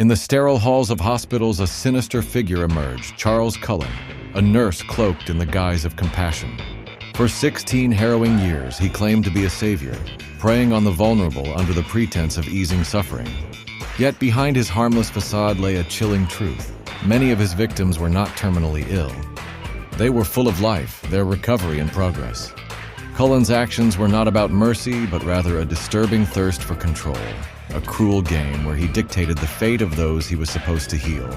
In the sterile halls of hospitals, a sinister figure emerged, Charles Cullen, a nurse cloaked in the guise of compassion. For 16 harrowing years, he claimed to be a savior, preying on the vulnerable under the pretense of easing suffering. Yet behind his harmless facade lay a chilling truth. Many of his victims were not terminally ill. They were full of life, their recovery in progress. Cullen's actions were not about mercy, but rather a disturbing thirst for control, a cruel game where he dictated the fate of those he was supposed to heal.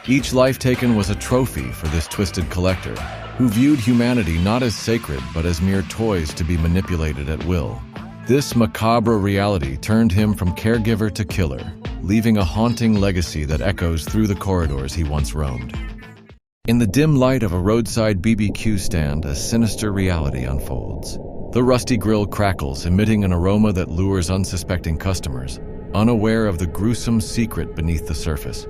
Each life taken was a trophy for this twisted collector, who viewed humanity not as sacred but as mere toys to be manipulated at will. This macabre reality turned him from caregiver to killer, leaving a haunting legacy that echoes through the corridors he once roamed. In the dim light of a roadside BBQ stand, a sinister reality unfolds. The rusty grill crackles, emitting an aroma that lures unsuspecting customers, unaware of the gruesome secret beneath the surface.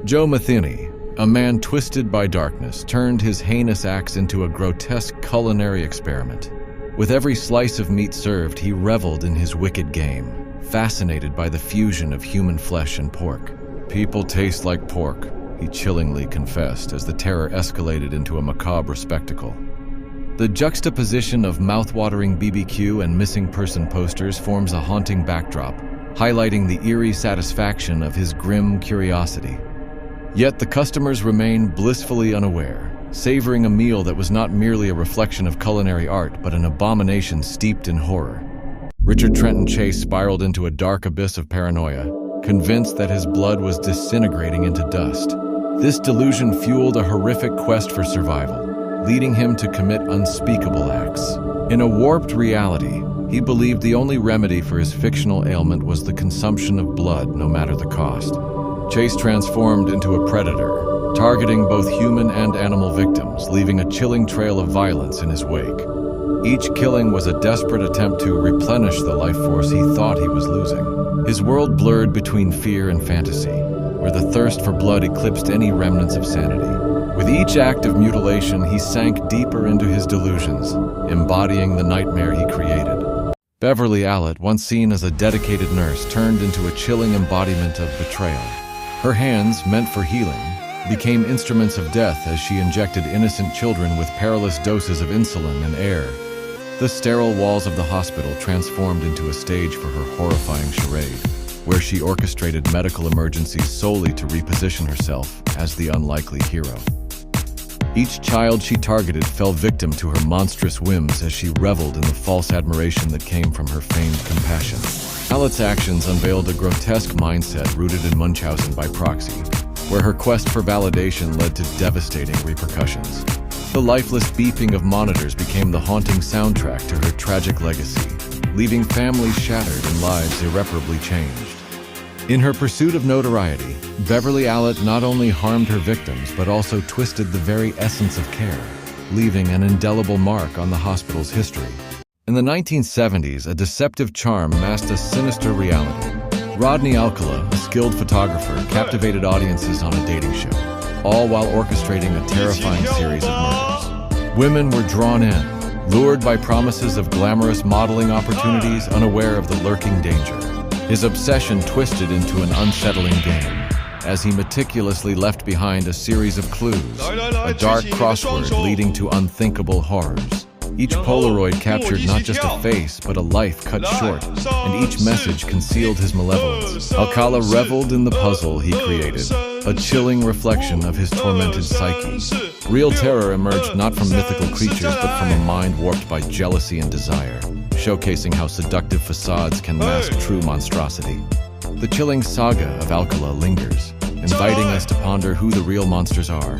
Joe Matheny, a man twisted by darkness, turned his heinous acts into a grotesque culinary experiment. With every slice of meat served, he reveled in his wicked game, fascinated by the fusion of human flesh and pork. "People taste like pork," he chillingly confessed as the terror escalated into a macabre spectacle. The juxtaposition of mouth-watering BBQ and missing person posters forms a haunting backdrop, highlighting the eerie satisfaction of his grim curiosity. Yet the customers remain blissfully unaware, savoring a meal that was not merely a reflection of culinary art, but an abomination steeped in horror. Richard Trenton Chase spiraled into a dark abyss of paranoia, convinced that his blood was disintegrating into dust. This delusion fueled a horrific quest for survival, leading him to commit unspeakable acts. In a warped reality, he believed the only remedy for his fictional ailment was the consumption of blood, no matter the cost. Chase transformed into a predator, targeting both human and animal victims, leaving a chilling trail of violence in his wake. Each killing was a desperate attempt to replenish the life force he thought he was losing. His world blurred between fear and fantasy, where the thirst for blood eclipsed any remnants of sanity. With each act of mutilation, he sank deeper into his delusions, embodying the nightmare he created. Beverly Allett, once seen as a dedicated nurse, turned into a chilling embodiment of betrayal. Her hands, meant for healing, became instruments of death as she injected innocent children with perilous doses of insulin and air. The sterile walls of the hospital transformed into a stage for her horrifying charade, where she orchestrated medical emergencies solely to reposition herself as the unlikely hero. Each child she targeted fell victim to her monstrous whims as she reveled in the false admiration that came from her famed compassion. Allett's actions unveiled a grotesque mindset rooted in Munchausen by proxy, where her quest for validation led to devastating repercussions. The lifeless beeping of monitors became the haunting soundtrack to her tragic legacy, leaving families shattered and lives irreparably changed. In her pursuit of notoriety, Beverly Allett not only harmed her victims but also twisted the very essence of care, leaving an indelible mark on the hospital's history. In the 1970s, a deceptive charm masked a sinister reality. Rodney Alcala, a skilled photographer, captivated audiences on a dating show, all while orchestrating a terrifying series of murders. Women were drawn in, lured by promises of glamorous modeling opportunities, unaware of the lurking danger. His obsession twisted into an unsettling game, as he meticulously left behind a series of clues, a dark crossword leading to unthinkable horrors. Each Polaroid captured not just a face, but a life cut short, and each message concealed his malevolence. Alcala reveled in the puzzle he created, a chilling reflection of his tormented psyche. Real terror emerged not from mythical creatures, but from a mind warped by jealousy and desire, showcasing how seductive facades can mask true monstrosity. The chilling saga of Alcala lingers, inviting us to ponder who the real monsters are.